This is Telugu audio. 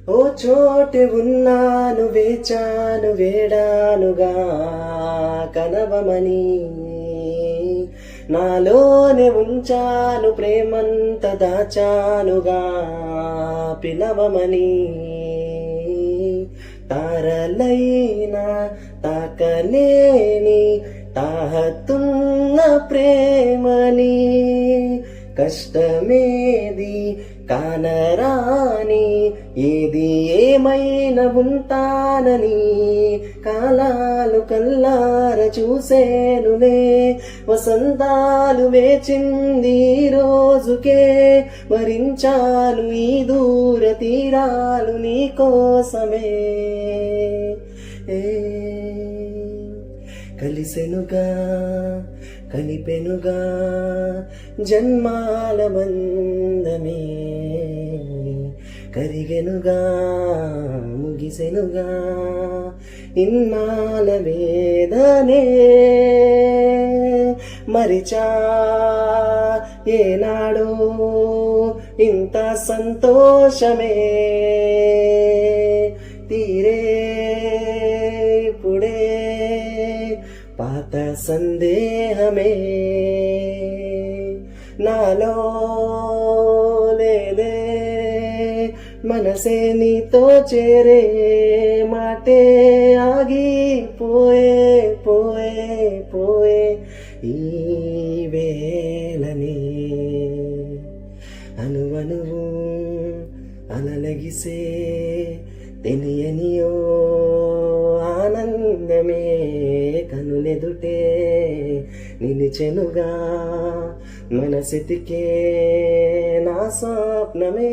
ఓ చోటే ఉన్నాను వేచాను వేడానుగా కనవమని, నాలోనే ఉంచాను ప్రేమంత దాచానుగా పిలవమని. తారలైనా తాకలేని తాహతున్న ప్రేమని, కష్టమేది కానరాని ఏది ఏమైనా ఉంటానని, కాలాలు కల్లార చూసేనులే వసంతాలు వేచింది రోజుకే, వరించాను ఈ దూర తీరాలు నీ కోసమే. కలిసెనుగా కలిపెనుగా జన్మాల బంధమే, కరిగెనుగా ముగిసెనుగా ఇన్నాళ్ళ వేదనే. మరిచా ఏనాడో ఇంత సంతోషమే, తీరే ఇప్పుడే పాత సందేహమే. నాలో లేదే మనసే నీతో చేరే మాటే ఆగిపోయే పోయే పోయే ఈ వేళనే. అనువనువు అలలగిసే తెలియనియో ఆనందమే, కనులెదుటే నిలిచెనుగా మనసితికే నా స్వప్నమే.